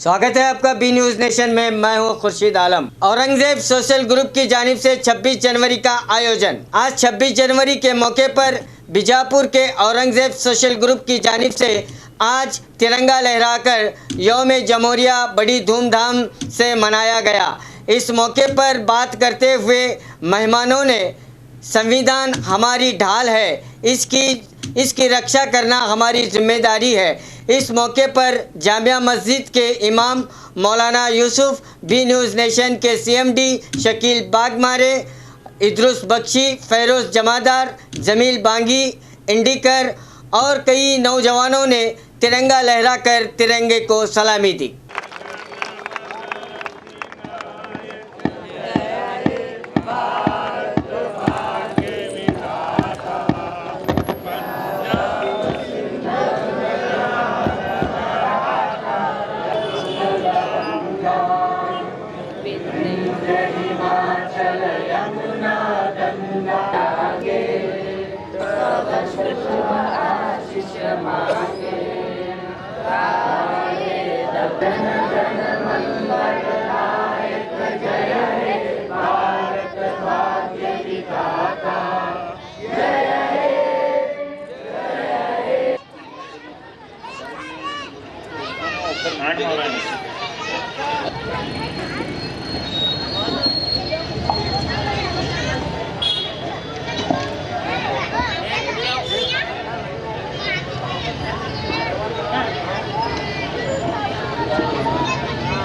स्वागत है आपका बी न्यूज़ नेशन में। मैं हूं खुर्शीद आलम। औरंगजेब सोशल ग्रुप की जानिब से 26 जनवरी का आयोजन। आज 26 जनवरी के मौके पर बीजापुर के औरंगजेब सोशल ग्रुप की जानिब से आज तिरंगा लहराकर यौम जमहूरिया बड़ी धूमधाम से मनाया गया। इस मौके पर बात करते हुए मेहमानों ने संविधान हमारी ढाल है, इसकी रक्षा करना हमारी जिम्मेदारी है। इस मौके पर जामिया मस्जिद के इमाम मौलाना यूसुफ, बी न्यूज़ नेशन के सीएमडी शकील बागमारे, इद्रुस बख्शी, फेरोज जमादार, जमील बांगी, इंडिकर और कई नौजवानों ने तिरंगा लहराकर तिरंगे को सलामी दी।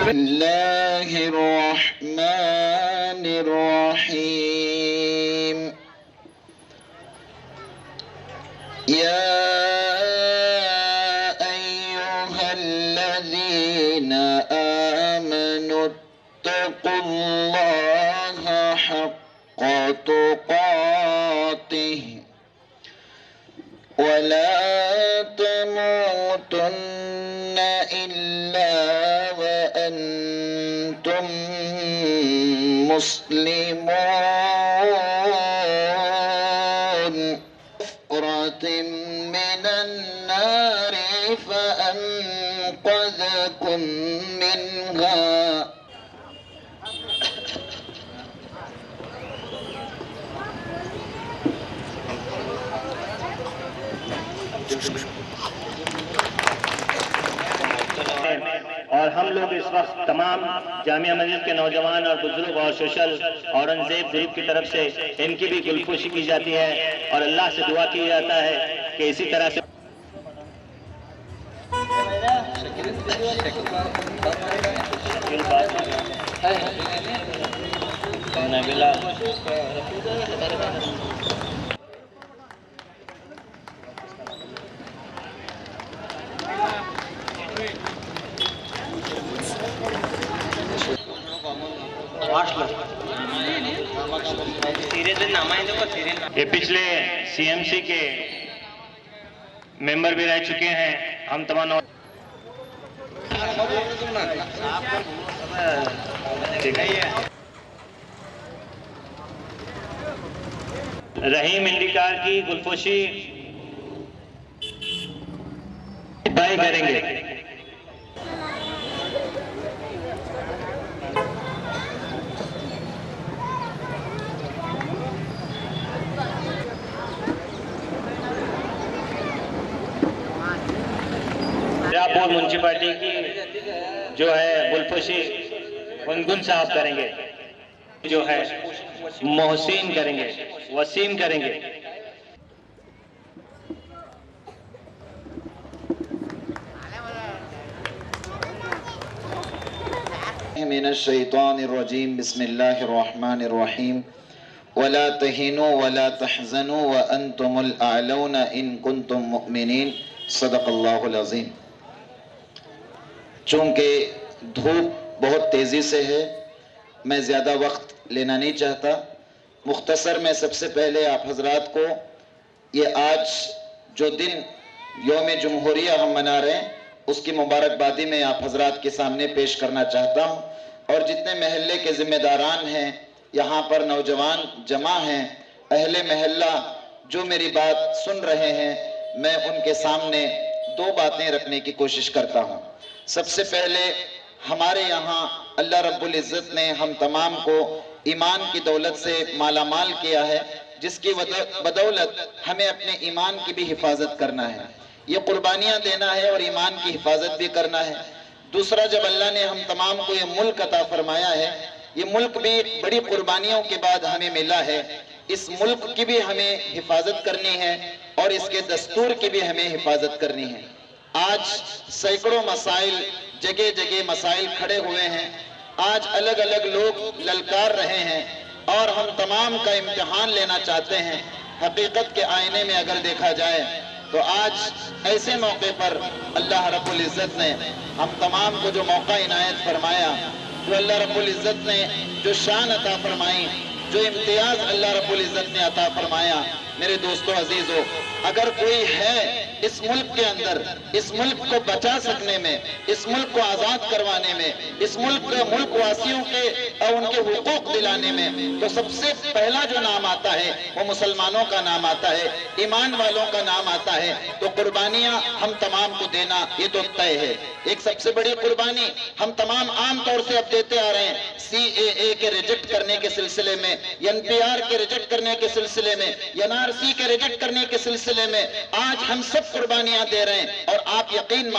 बिस्मिल्लाहिर्रहमानिर्रहीम। या अय्युहल्लज़ीना आमनुत्तक़ुल्लाहा हक़्क़ तुक़ातिहि वला तमूतुन्न इल्ला व अंतुम मुस्लिमून। फ़ुरातिम मिनन नारि फ़अन्क़ज़कुम मिन्हा। और हम लोग इस वक्त तमाम जामिया मस्जिद के नौजवान और बुजुर्ग और सोशल औरंगजेब ग्रुप की तरफ से इनकी भी गुलफुशी की जाती है और अल्लाह से दुआ किया जाता है कि इसी तरह से ये पिछले सीएमसी के मेंबर भी रह चुके हैं। हम तमाम रहीम इंडिकार की गुलफोशी भाई करेंगे। बीजापुर म्युनिसिपैलिटी की जो है गुलफोशी गुनगुन साहब करेंगे, जो है मोहसिन करेंगे, वसीम करेंगे। मिनश्शैतानिर्रजीम। बिस्मिल्लाहिर्रहमानिर्रहीम। वला तहिनु वला तहज़नु व अंतुमुल अअलौना इन कुंतुम मुमिनीन। सदक़ल्लाहुल अज़ीम। चूँकि धूप बहुत तेज़ी से है, मैं ज़्यादा वक्त लेना नहीं चाहता। मुख्तसर में सबसे पहले आप हजरात को ये आज जो दिन यौम जमहूरिया हम मना रहे हैं उसकी मुबारकबादी में आप हजरात के सामने पेश करना चाहता हूँ। और जितने महल्ले के ज़िम्मेदारान हैं, यहाँ पर नौजवान जमा हैं, अहले महल्ला जो मेरी बात सुन रहे हैं, मैं उनके सामने दो बातें रखने की कोशिश करता हूँ। सबसे पहले हमारे यहाँ अल्लाह रब्बुल इज़्ज़त ने हम तमाम को ईमान की दौलत से मालामाल किया है, जिसकी बदौलत हमें अपने ईमान की भी हिफाजत करना है, ये कुर्बानियाँ देना है और ईमान की हिफाजत भी करना है। दूसरा, जब अल्लाह ने हम तमाम को ये मुल्क अता फरमाया है, ये मुल्क भी बड़ी कुर्बानियों के बाद हमें मिला है, इस मुल्क की भी हमें हिफाजत करनी है और इसके दस्तूर की भी हमें हिफाजत करनी है। आज सैकड़ों मसाइल, जगह जगह मसाइल खड़े हुए हैं, आज अलग अलग लोग ललकार रहे हैं और हम तमाम का इम्तिहान लेना चाहते हैं। हकीकत के आईने में अगर देखा जाए तो आज ऐसे मौके पर अल्लाह रब्बुल इज़्ज़त ने हम तमाम को जो मौका इनायत फरमाया, जो अल्लाह रब्बुल इज़्ज़त ने जो शान अता फरमाई, जो इम्तियाज अल्लाह रब्बुल इज़्ज़त ने अता फरमाया, मेरे दोस्तों अजीजों, अगर कोई है इस मुल्क के अंदर इस मुल्क को बचा सकने में, इस मुल्क को आजाद करवाने में, इस मुल्क वासियों के और उनके हुकूक दिलाने में, तो सबसे पहला जो नाम आता है वो मुसलमानों का नाम आता है, ईमान वालों का नाम आता है। तो कुर्बानियां हम तमाम को देना ये तो तय है। एक सबसे बड़ी कुर्बानी हम तमाम आम तौर से अब देते आ रहे हैं, CAA के रिजेक्ट करने के सिलसिले में, NPR के रिजेक्ट करने के सिलसिले में, NRC के रिजेक्ट करने के सिलसिले में आज हम सब कुर्बानियां दे रहे हैं। और आप यकीन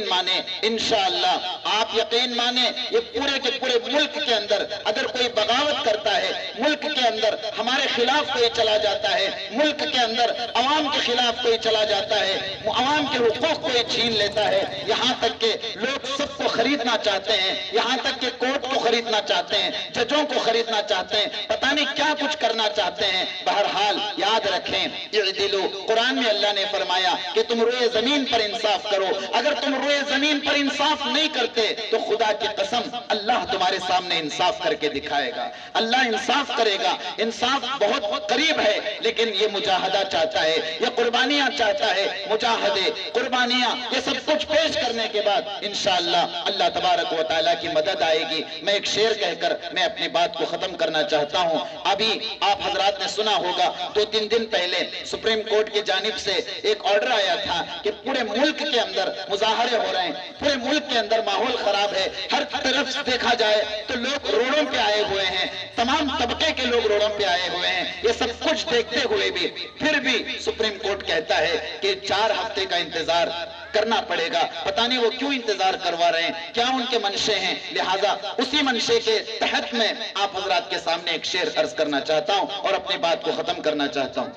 माने इंशाअल्लाह, आप यकीन माने, ये पूरे के पूरे मुल्क के अंदर अगर कोई बगावत करता है, मुल्क के अंदर हमारे खिलाफ कोई चला जाता है, मुल्क के अंदर अवाम के खिलाफ कोई चला जाता है, अवाम के हुकूक कोई छीन लेता है, यहाँ तक के लोग सबको खरीदना चाहते हैं, यहाँ तक के कोर्ट को खरीदना चाहते हैं, जजों को खरीदना चाहते हैं, पता नहीं क्या कुछ करना चाहते हैं। बहरहाल याद रखें, इअदिलू, कुरान में अल्लाह ने फरमाया कि तुम रोए जमीन पर इंसाफ करो। अगर तुम रोए जमीन पर इंसाफ नहीं करते तो खुदा की कसम अल्लाह तुम्हारे सामने इंसाफ करके दिखाएगा, अल्लाह इंसाफ करेगा। इंसाफ बहुत करीब है, लेकिन ये मुजाहदा चाहता है, ये कुर्बानियां चाहता है। मुजाहदे, कुर्बानियां, ये सब कुछ पेश करने के बाद इंशाअल्लाह अल्लाह तबारक व तआला की मदद आएगी। मैं एक शेर कहकर मैं अपनी बात को खत्म करना चाहता हूं। अभी आप हजरात ने सुना होगा, 2-3 दिन पहले सुप्रीम कोर्ट की जानिब से एक ऑर्डर आया था कि पूरे मुल्क के अंदर मुजाहरे हो रहे हैं, पूरे मुल्क के अंदर माहौल खराब है, हर तरफ से देखा जाए तो लोग रोडों पे आए हुए हैं, तमाम तबके के लोग रोडों पे आए हुए हैं। ये सब कुछ देखते हुए भी फिर भी सुप्रीम कोर्ट कहता है कि 4 हफ्ते का इंतजार करना पड़ेगा। पता नहीं वो क्यों इंतजार करवा रहे हैं, क्या उनके मंशे हैं। लिहाजा उसी मंशे के तहत में आप हजरात के सामने एक शेर अर्ज करना चाहता हूं और अपनी बात को खत्म करना चाहता हूं।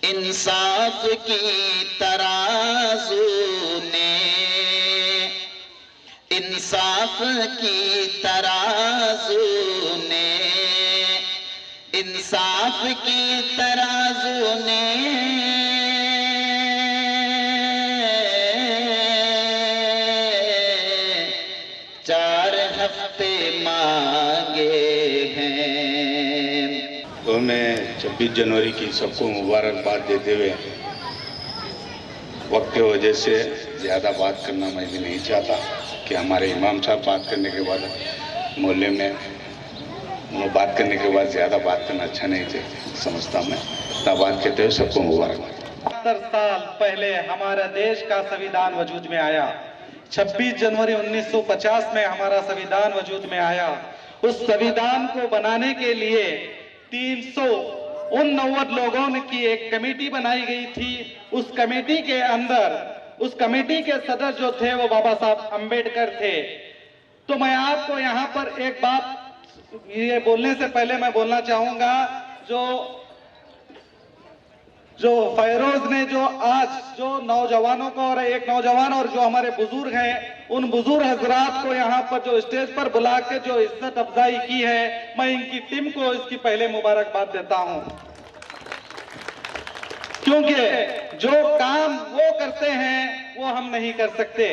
इंसाफ की तराजू ने, इंसाफ की तराजू ने, इंसाफ की तराजू ने मांगे हैं। तो मैं 26 जनवरी की सबको मुबारकबाद देते हुए वक्त की वजह से ज़्यादा बात करना मैं भी नहीं चाहता कि हमारे इमाम साहब बात करने के बाद मोहल्ले में उन्होंने बात करने के बाद ज़्यादा बात करना अच्छा नहीं थे समझता मैं। इतना बात कहते हुए सबको मुबारकबाद। 70 साल पहले हमारा देश का संविधान वजूद में आया। 26 जनवरी 1950 में हमारा संविधान वजूद में आया। उस संविधान को बनाने के लिए 389 लोगों की एक कमेटी बनाई गई थी। उस कमेटी के अंदर, उस कमेटी के सदस्य जो थे वो बाबा साहब अंबेडकर थे। तो मैं आपको यहाँ पर एक बात ये बोलने से पहले मैं बोलना चाहूंगा, जो फैरोज ने जो आज जो नौजवानों को और एक नौजवान और जो हमारे बुजुर्ग हैं, उन बुजुर्ग हजरात को यहाँ पर जो स्टेज पर बुला के जो इज्जत अफजाई की है, मैं इनकी टीम को इसकी पहले मुबारकबाद देता हूँ। क्योंकि जो काम वो करते हैं वो हम नहीं कर सकते।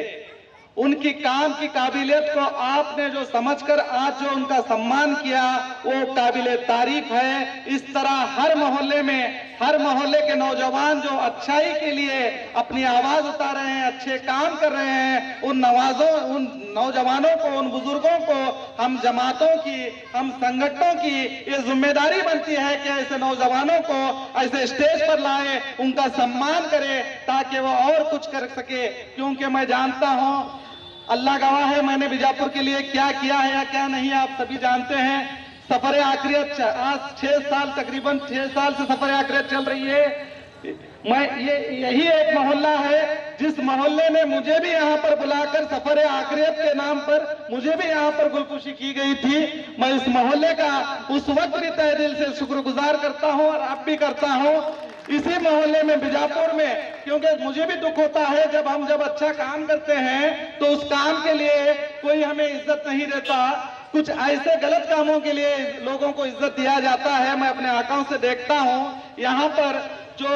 उनकी काम की काबिलियत को आपने जो समझकर आज जो उनका सम्मान किया वो काबिले तारीफ है। इस तरह हर मोहल्ले में, हर मोहल्ले के नौजवान जो अच्छाई के लिए अपनी आवाज उठा रहे हैं, अच्छे काम कर रहे हैं, उन नौजवानों को, उन बुजुर्गों को, हम जमातों की, हम संगठनों की ये जिम्मेदारी बनती है कि ऐसे नौजवानों को ऐसे स्टेज पर लाए, उनका सम्मान करें ताकि वो और कुछ कर सके। क्योंकि मैं जानता हूं अल्लाह गवाह है, मैंने बीजापुर के लिए क्या किया है या क्या नहीं आप सभी जानते हैं। सफर आखिरत आज 6 साल, तकरीबन 6 साल से सफर आखिरत चल रही है। यही एक मोहल्ला है जिस मोहल्ले में मुझे भी यहाँ पर बुलाकर सफर आखिरत के नाम पर मुझे भी यहाँ पर गुलकुशी की गई थी। मैं इस मोहल्ले का उस वक्त भी तहे दिल से शुक्रगुजार करता हूँ और अब भी करता हूँ। इसी मोहल्ले में बीजापुर में, क्योंकि मुझे भी दुख होता है जब अच्छा काम करते हैं तो उस काम के लिए कोई हमें इज्जत नहीं देता। कुछ ऐसे गलत कामों के लिए लोगों को इज्जत दिया जाता है। मैं अपने आंखों से देखता हूं यहाँ पर जो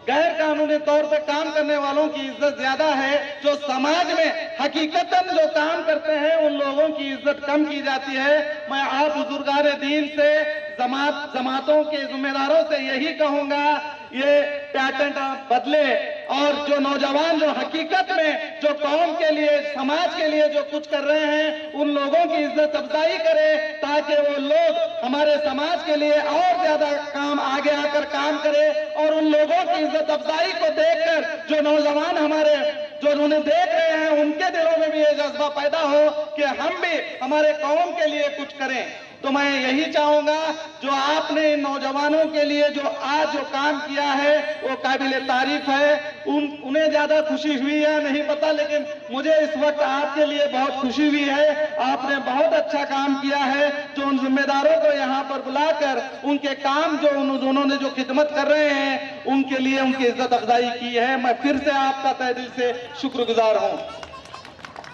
गैर कानूनी तौर पे काम करने वालों की इज्जत ज्यादा है, जो समाज में हकीकतन जो काम करते हैं उन लोगों की इज्जत कम की जाती है। मैं आप बुजुर्गान दीन से, जमातों के जिम्मेदारों से यही कहूंगा, ये पैटर्न बदले और जो नौजवान जो हकीकत में जो कौम के लिए, समाज के लिए जो कुछ कर रहे हैं उन लोगों की इज्जत अफजाई करे, ताकि वो लोग हमारे समाज के लिए और ज्यादा काम आगे आकर काम करे और उन लोगों की इज्जत अफजाई को देखकर जो नौजवान हमारे जो उन्हें देख रहे हैं उनके दिलों में भी ये जज्बा पैदा हो कि हम भी हमारे कौम के लिए कुछ करें। तो मैं यही चाहूंगा, जो आपने इन नौजवानों के लिए जो आज जो काम किया है वो काबिले तारीफ है। उन्हें ज्यादा खुशी हुई है नहीं पता, लेकिन मुझे इस वक्त आपके लिए बहुत खुशी हुई है। आपने बहुत अच्छा काम किया है। जो उन जिम्मेदारों को यहाँ पर बुलाकर उनके काम जो उन्होंने जो खिदमत कर रहे हैं उनके लिए उनकी इज्जत अफजाई की है, मैं फिर से आपका तहे दिल से शुक्रगुजार हूँ।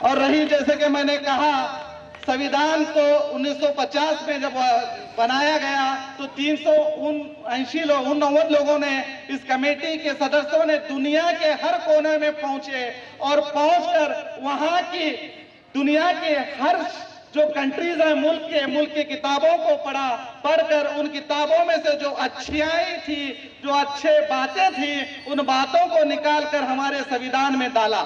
और रही, जैसे कि मैंने कहा, संविधान को 1950 में जब बनाया गया तो 379 लोगों ने, इस कमेटी के सदस्यों ने दुनिया के हर कोने में पहुंचे और पहुंचकर वहां की दुनिया के हर जो कंट्रीज है मुल्क की किताबों को पढ़कर उन किताबों में से जो अच्छाई थी, जो अच्छे बातें थी, उन बातों को निकालकर हमारे संविधान में डाला।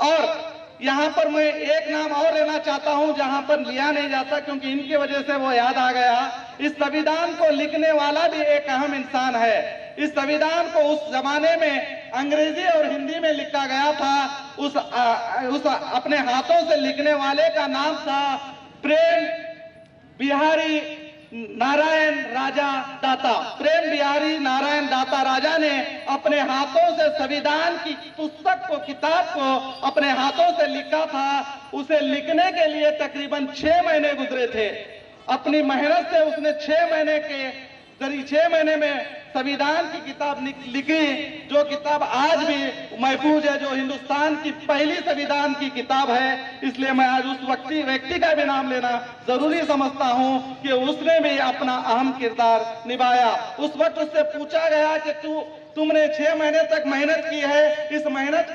और यहाँ पर मैं एक नाम और लेना चाहता हूँ जहाँ पर लिया नहीं जाता, क्योंकि इनकी वजह से वो याद आ गया। इस संविधान को लिखने वाला भी एक अहम इंसान है। इस संविधान को उस जमाने में अंग्रेजी और हिंदी में लिखा गया था। उस अपने हाथों से लिखने वाले का नाम था प्रेम बिहारी नारायण राजा दाता। प्रेम बिहारी नारायण दाता राजा ने अपने हाथों से संविधान की पुस्तक को, किताब को अपने हाथों से लिखा था। उसे लिखने के लिए तकरीबन 6 महीने गुजरे थे। अपनी मेहनत से उसने 6 महीने में संविधान की किताब लिखी, जो किताब आज भी महफूज है, जो हिंदुस्तान की पहली संविधान की किताब है। इसलिए मैं आज उस व्यक्ति का भी नाम लेना जरूरी समझता हूं कि उसने भी अपना अहम किरदार निभाया। उस वक्त उससे पूछा गया कि तुमने 6 महीने तक मेहनत की है, इस मेहनत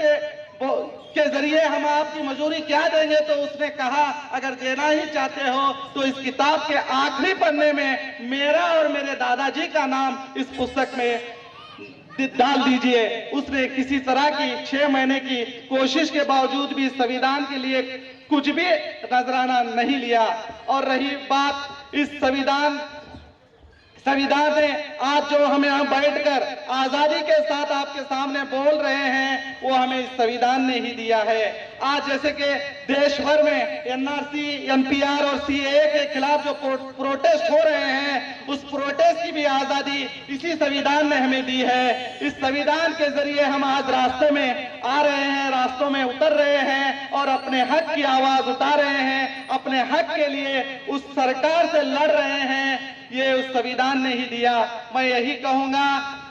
के जरिए हम आपकी मजूरी क्या देंगे? तो उसने कहा, अगर देना ही चाहते हो तो इस किताब के आखिरी पन्ने में मेरा और मेरे दादाजी का नाम इस पुस्तक में डाल दीजिए। उसने किसी तरह की 6 महीने की कोशिश के बावजूद भी संविधान के लिए कुछ भी नजराना नहीं लिया। और रही बात इस संविधान ने आज जो हमें यहाँ बैठकर आजादी के साथ आपके सामने बोल रहे हैं, वो हमें इस संविधान ने ही दिया है। आज जैसे कि देश भर में एनआरसी, एनपीआर और सीएए के खिलाफ जो प्रोटेस्ट हो रहे हैं, उस प्रोटेस्ट की भी आजादी इसी संविधान ने हमें दी है। इस संविधान के जरिए हम आज रास्ते में आ रहे हैं, रास्तों में उतर रहे हैं और अपने हक की आवाज उठा रहे हैं, अपने हक के लिए उस सरकार से लड़ रहे हैं। ये उस संविधान ने ही दिया। मैं यही कहूंगा,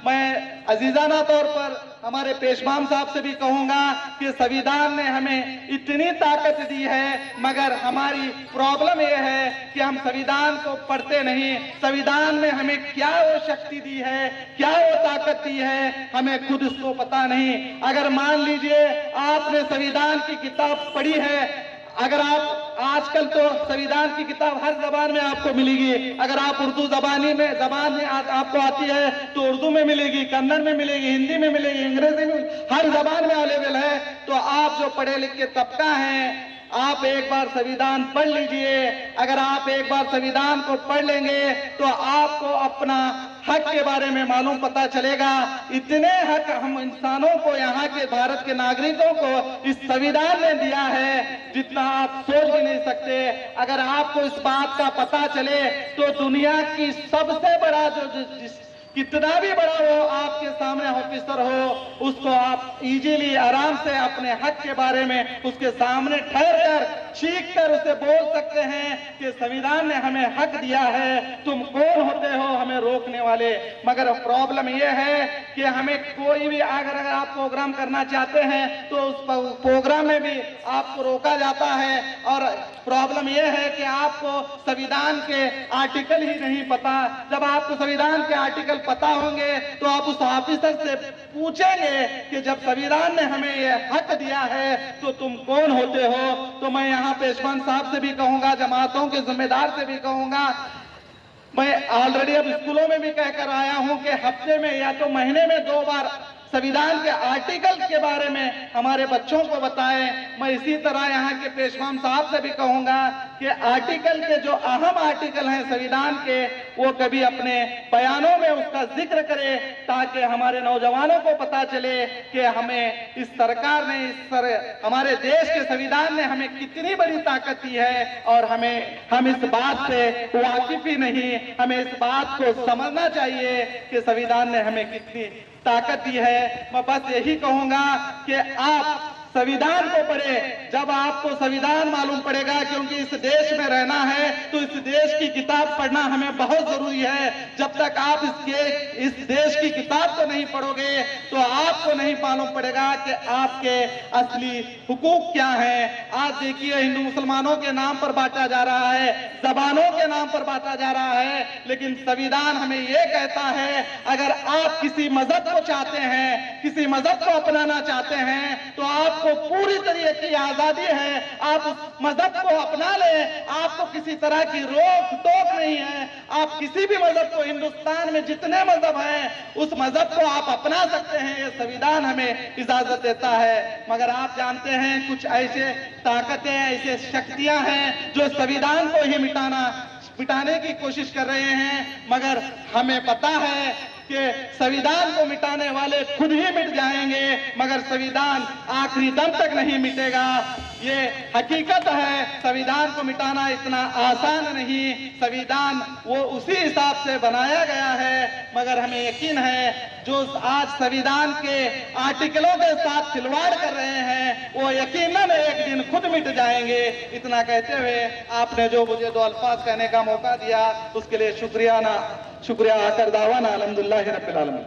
मैं अजीजाना तौर पर हमारे पेशवाम साहब से भी कहूंगा कि संविधान ने हमें इतनी ताकत दी है, मगर हमारी प्रॉब्लम यह है कि हम संविधान को पढ़ते नहीं। संविधान में हमें क्या वो शक्ति दी है, क्या वो ताकत दी है, हमें खुद उसको पता नहीं। अगर मान लीजिए आपने संविधान की किताब पढ़ी है, अगर आप आजकल तो संविधान की किताब हर जबान में आपको मिलेगी। अगर आप उर्दू जबान में आपको आती है तो उर्दू में मिलेगी, कन्नड़ में मिलेगी, हिंदी में मिलेगी, अंग्रेजी में, हर जबान में अवेलेबल है। तो आप जो पढ़े लिखे तबका हैं, आप एक बार संविधान पढ़ लीजिए। अगर आप एक बार संविधान को पढ़ लेंगे तो आपको अपना हक के बारे में मालूम पता चलेगा। इतने हक हम इंसानों को, यहाँ के भारत के नागरिकों को इस संविधान ने दिया है जितना आप सोच भी नहीं सकते। अगर आपको इस बात का पता चले तो दुनिया की सबसे बड़ा कितना भी बड़ा वो आपके सामने ऑफिसर हो, उसको आप इजीली आराम से अपने हक के बारे में उसके सामने ठहर कर चीख कर उसे बोल सकते हैं कि संविधान ने हमें हक दिया है, तुम कौन होते हो हमें रोकने वाले। मगर प्रॉब्लम यह है कि हमें कोई भी अगर आप प्रोग्राम करना चाहते हैं तो उस प्रोग्राम में भी आपको रोका जाता है। और प्रॉब्लम यह है कि आपको संविधान के आर्टिकल ही नहीं पता। जब आपको संविधान के आर्टिकल पता होंगे तो आप उस ऑफिसर से पूछेंगे कि जब संविधान ने हमें यह हक दिया है तो तुम कौन होते हो। तो मैं यहाँ पेशवान साहब से भी कहूंगा, जमातों के जिम्मेदार से भी कहूंगा, मैं ऑलरेडी अब स्कूलों में भी कहकर आया हूं कि हफ्ते में या तो महीने में 2 बार संविधान के आर्टिकल के बारे में हमारे बच्चों को बताएं। मैं इसी तरह यहाँ के पेशवान साहब से भी कहूंगा कि आर्टिकल के जो अहम आर्टिकल हैं संविधान के, वो कभी अपने बयानों में उसका जिक्र करे ताकि हमारे नौजवानों को पता चले कि हमें इस सरकार ने, हमारे देश के संविधान ने हमें कितनी बड़ी ताकत दी है और हम इस बात से वाकिफ ही नहीं, हमें इस बात को समझना चाहिए कि संविधान ने हमें कितनी ताकत दी है। मैं बस यही कहूंगा कि आप संविधान को पढ़े। जब आपको संविधान मालूम पड़ेगा, क्योंकि इस देश में रहना है तो इस देश की किताब पढ़ना हमें बहुत जरूरी है। जब तक आप इस देश की किताब को नहीं पढ़ोगे तो आपको नहीं मालूम पड़ेगा कि आपके असली हुकूक क्या हैं। आज देखिए हिंदू मुसलमानों के नाम पर बांटा जा रहा है, जबानों के नाम पर बांटा जा रहा है, लेकिन संविधान हमें यह कहता है अगर आप किसी मजहब को चाहते हैं, किसी मजहब को अपनाना चाहते हैं तो आपको पूरी तरीके की आजादी है, आप उस मजहब को अपना लें, आपको किसी तरह की रोक टोक नहीं है। आप किसी भी मजहब को, हिंदुस्तान में जितने मजहब हैं उस मजहब को आप अपना सकते हैं, ये संविधान हमें इजाजत देता है। मगर आप जानते हैं कुछ ऐसे ताकतें, ऐसे शक्तियां हैं जो संविधान को ही मिटाने की कोशिश कर रहे हैं। मगर हमें पता है कि संविधान को मिटाने वाले खुद ही मिट जाएंगे, मगर संविधान आखिरी दम तक नहीं मिटेगा। ये हकीकत है, संविधान को मिटाना इतना आसान नहीं। संविधान वो उसी हिसाब से बनाया गया है, मगर हमें यकीन है जो आज संविधान के आर्टिकलों के साथ खिलवाड़ कर रहे हैं वो यकीनन एक दिन खुद मिट जाएंगे। इतना कहते हुए आपने जो मुझे 2 अल्फाज कहने का मौका दिया उसके लिए शुक्रिया आकर दावाना अल्हम्दुलिल्लाह रब्बिल आलमीन।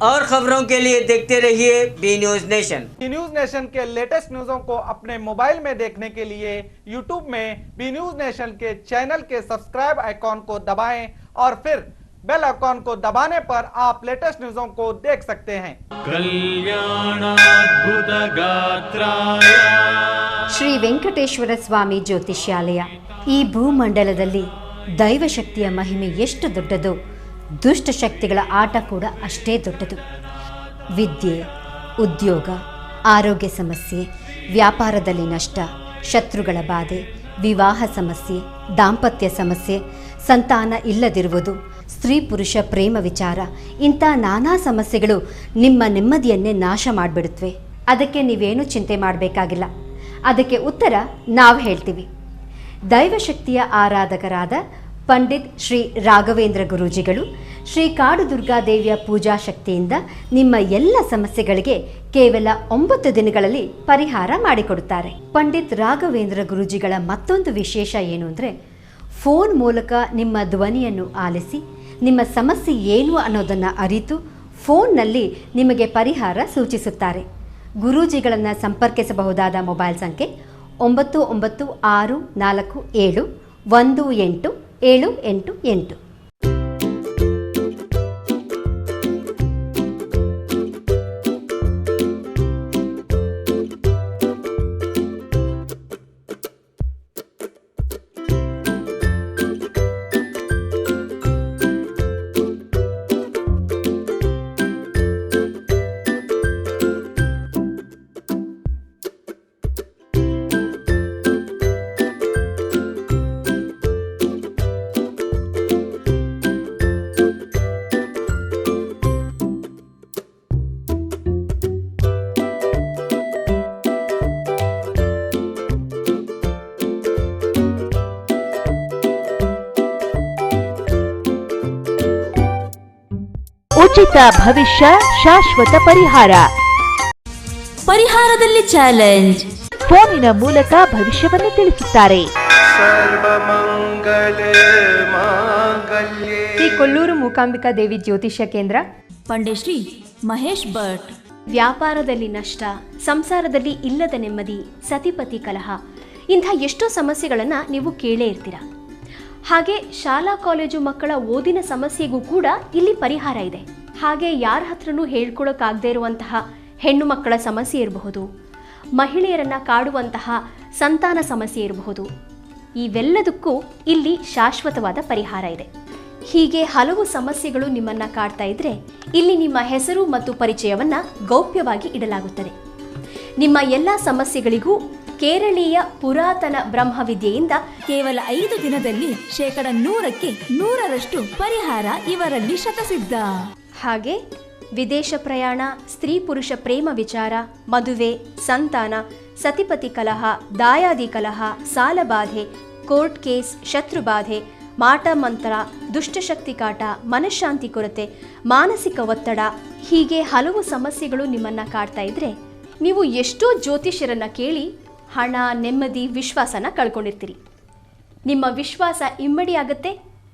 और खबरों के लिए देखते रहिए B News Nation. B News Nation के लेटेस्ट न्यूज़ों को अपने मोबाइल में देखने के लिए यूट्यूब में बी न्यूज नेशन के चैनल के सब्सक्राइब आइकॉन को दबाएं और फिर बेल आइकॉन को दबाने पर आप लेटेस्ट न्यूज़ों को देख सकते हैं। ಶ್ರೀ ವೆಂಕಟೇಶ್ವರ ಸ್ವಾಮಿ ಜ್ಯೋತಿಷ್ಯಾಲಯ ಈ ಭೂಮಂಡಲದಲ್ಲಿ ದೈವಶಕ್ತಿಯ ಮಹಿಮೆ ಎಷ್ಟು ದೊಡ್ಡದೋ ದುಷ್ಟಶಕ್ತಿಗಳ ಆಟ ಕೂಡ ಅಷ್ಟೇ ದೊಡ್ಡದು. ವಿದ್ಯೆ, ಉದ್ಯೋಗ, ಆರೋಗ್ಯ ಸಮಸ್ಯೆ, ವ್ಯಾಪಾರದಲ್ಲಿ ನಷ್ಟ, ಶತ್ರುಗಳ ಬಾಧೆ, ವಿವಾಹ ಸಮಸ್ಯೆ, ದಾಂಪತ್ಯ ಸಮಸ್ಯೆ, ಸಂತಾನ ಇಲ್ಲದಿರುವುದು, ಸ್ತ್ರೀ ಪುರುಷ ಪ್ರೇಮ ವಿಚಾರ, ಇಂಥ ನಾನಾ ಸಮಸ್ಯೆಗಳು ನಿಮ್ಮ ನೆಮ್ಮದಿಯನ್ನೇ ನಾಶ ಮಾಡಿಬಿಡುತ್ತವೆ. ಅದಕ್ಕೆ ನೀವೇನು ಚಿಂತೆ ಮಾಡಬೇಕಾಗಿಲ್ಲ. ಅದಕ್ಕೆ ಉತ್ತರ ನಾವು ಹೇಳ್ತೀವಿ. ದೈವಶಕ್ತಿಯ ಆರಾಧಕರಾದ ಪಂಡಿತ್ ಶ್ರೀ ರಾಘವೇಂದ್ರ ಗುರೂಜಿಗಳು ಶ್ರೀ ಕಾಡು ದುರ್ಗಾದೇವಿಯ ಪೂಜಾ ಶಕ್ತಿಯಿಂದ ನಿಮ್ಮ ಎಲ್ಲ ಸಮಸ್ಯೆಗಳಿಗೆ ಕೇವಲ 9 ದಿನಗಳಲ್ಲಿ ಪರಿಹಾರ ಮಾಡಿಕೊಡುತ್ತಾರೆ. ಪಂಡಿತ್ ರಾಘವೇಂದ್ರ ಗುರೂಜಿಗಳ ಮತ್ತೊಂದು ವಿಶೇಷ ಏನು ಅಂದರೆ, ಫೋನ್ ಮೂಲಕ ನಿಮ್ಮ ಧ್ವನಿಯನ್ನು ಆಲಿಸಿ ನಿಮ್ಮ ಸಮಸ್ಯೆ ಏನು ಅನ್ನೋದನ್ನು ಅರಿತು ಫೋನ್ನಲ್ಲಿ ನಿಮಗೆ ಪರಿಹಾರ ಸೂಚಿಸುತ್ತಾರೆ. ಗುರೂಜಿಗಳನ್ನು ಸಂಪರ್ಕಿಸಬಹುದಾದ ಮೊಬೈಲ್ ಸಂಖ್ಯೆ 9964471888. ಉಚಿತ ಭವಿಷ್ಯ ಶಾಶ್ವತ ಪರಿಹಾರ. ಪರಿಹಾರದಲ್ಲಿ ಚಾಲೆಂಜ್. ಫೋನಿನ ಮೂಲಕ ಭವಿಷ್ಯವನ್ನು ತಿಳಿಸುತ್ತಾರೆ. ಶ್ರೀ ಕೊಲ್ಲೂರು ಮೂಕಾಂಬಿಕಾ ದೇವಿ ಜ್ಯೋತಿಷ್ಯ ಕೇಂದ್ರ, ಪಂಡಿಶ್ರೀ ಮಹೇಶ್ ಭಟ್. ವ್ಯಾಪಾರದಲ್ಲಿ ನಷ್ಟ, ಸಂಸಾರದಲ್ಲಿ ಇಲ್ಲದ ನೆಮ್ಮದಿ, ಸತಿಪತಿ ಕಲಹ, ಇಂಥ ಎಷ್ಟೋ ಸಮಸ್ಯೆಗಳನ್ನು ನೀವು ಕೇಳೇ ಇರ್ತೀರ. ಹಾಗೆ ಶಾಲಾ ಕಾಲೇಜು ಮಕ್ಕಳ ಓದಿನ ಸಮಸ್ಯೆಗೂ ಕೂಡ ಇಲ್ಲಿ ಪರಿಹಾರ ಇದೆ. ಹಾಗೆ ಯಾರ ಹತ್ರನೂ ಹೇಳ್ಕೊಳಕ್ಕಾಗದೇ ಇರುವಂತಹ ಹೆಣ್ಣು ಮಕ್ಕಳ ಸಮಸ್ಯೆ ಇರಬಹುದು, ಮಹಿಳೆಯರನ್ನು ಕಾಡುವಂತಹ ಸಂತಾನ ಸಮಸ್ಯೆ ಇರಬಹುದು. ಇವೆಲ್ಲದಕ್ಕೂ ಇಲ್ಲಿ ಶಾಶ್ವತವಾದ ಪರಿಹಾರ ಇದೆ. ಹೀಗೆ ಹಲವು ಸಮಸ್ಯೆಗಳು ನಿಮ್ಮನ್ನು ಕಾಡ್ತಾ ಇದ್ರೆ ಇಲ್ಲಿ ನಿಮ್ಮ ಹೆಸರು ಮತ್ತು ಪರಿಚಯವನ್ನು ಗೌಪ್ಯವಾಗಿ ಇಡಲಾಗುತ್ತದೆ. ನಿಮ್ಮ ಎಲ್ಲ ಸಮಸ್ಯೆಗಳಿಗೂ ಕೇರಳೀಯ ಪುರಾತನ ಬ್ರಹ್ಮವಿದ್ಯೆಯಿಂದ ಕೇವಲ 5 ದಿನದಲ್ಲಿ 100% ಪರಿಹಾರ ಇವರಲ್ಲಿ ಶತಸಿದ್ಧ. ಹಾಗೆ ವಿದೇಶ ಪ್ರಯಾಣ, ಸ್ತ್ರೀ ಪುರುಷ ಪ್ರೇಮ ವಿಚಾರ, ಮದುವೆ, ಸಂತಾನ, ಸತಿಪತಿ ಕಲಹ, ದಾಯಾದಿ ಕಲಹ, ಸಾಲಬಾಧೆ, ಕೋರ್ಟ್ ಕೇಸ್, ಶತ್ರುಬಾಧೆ, ಮಾಟ ಮಂತ್ರ, ದುಷ್ಟಶಕ್ತಿ ಕಾಟ, ಮನಃಶಾಂತಿ ಕೊರತೆ, ಮಾನಸಿಕ ಒತ್ತಡ, ಹೀಗೆ ಹಲವು ಸಮಸ್ಯೆಗಳು ನಿಮ್ಮನ್ನು ಕಾಡ್ತಾ ಇದ್ರೆ ನೀವು ಎಷ್ಟೋ ಜ್ಯೋತಿಷ್ಯರನ್ನು ಕೇಳಿ ಹಣ, ನೆಮ್ಮದಿ, ವಿಶ್ವಾಸನ ಕಳ್ಕೊಂಡಿರ್ತೀರಿ. ನಿಮ್ಮ ವಿಶ್ವಾಸ ಇಮ್ಮಡಿಯಾಗುತ್ತೆ,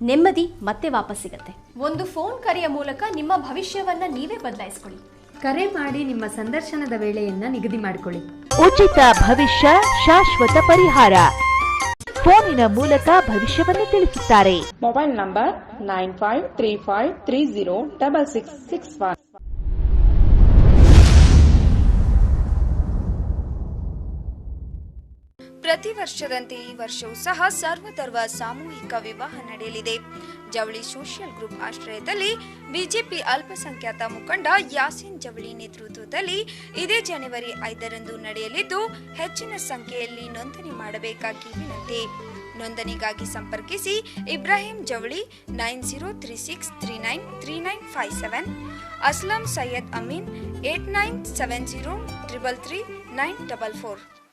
ನೆಮ್ಮದಿ ಮತ್ತೆ ವಾಪಸ್ ಸಿಗುತ್ತೆ. ಒಂದು ಫೋನ್ ಕರೆಯ ಮೂಲಕ ನಿಮ್ಮ ಭವಿಷ್ಯವನ್ನ ನೀವೇ ಬದಲಾಯಿಸಿಕೊಳ್ಳಿ. ಕರೆ ಮಾಡಿ ನಿಮ್ಮ ಸಂದರ್ಶನದ ವೇಳೆಯನ್ನ ನಿಗದಿ ಮಾಡಿಕೊಳ್ಳಿ. ಉಚಿತ ಭವಿಷ್ಯ ಶಾಶ್ವತ ಪರಿಹಾರ. ಫೋನಿನ ಮೂಲಕ ಭವಿಷ್ಯವನ್ನು ತಿಳಿಸುತ್ತಾರೆ. Mobile number 9535306661. ಪ್ರತಿ ವರ್ಷದಂತೆ ಈ ವರ್ಷವೂ ಸಹ ಸರ್ವಧರ್ಮ ಸಾಮೂಹಿಕ ವಿವಾಹ ನಡೆಯಲಿದೆ. ಜವಳಿ ಸೋಷಿಯಲ್ ಗ್ರೂಪ್ ಆಶ್ರಯದಲ್ಲಿ ಬಿಜೆಪಿ ಅಲ್ಪಸಂಖ್ಯಾತ ಮುಖಂಡ ಯಾಸೀನ್ ಜವಳಿ ನೇತೃತ್ವದಲ್ಲಿ ಇದೇ ಜನವರಿ 5ರಂದು ನಡೆಯಲಿದ್ದು, ಹೆಚ್ಚಿನ ಸಂಖ್ಯೆಯಲ್ಲಿ ನೋಂದಣಿ ಮಾಡಬೇಕಾಗಿ ವಿನಂತಿ. ನೋಂದಣಿಗಾಗಿ ಸಂಪರ್ಕಿಸಿ ಇಬ್ರಾಹಿಂ ಜವಳಿ 9036393957, ಅಸ್ಲಂ ಸೈಯದ್ ಅಮೀನ್ 8970333944.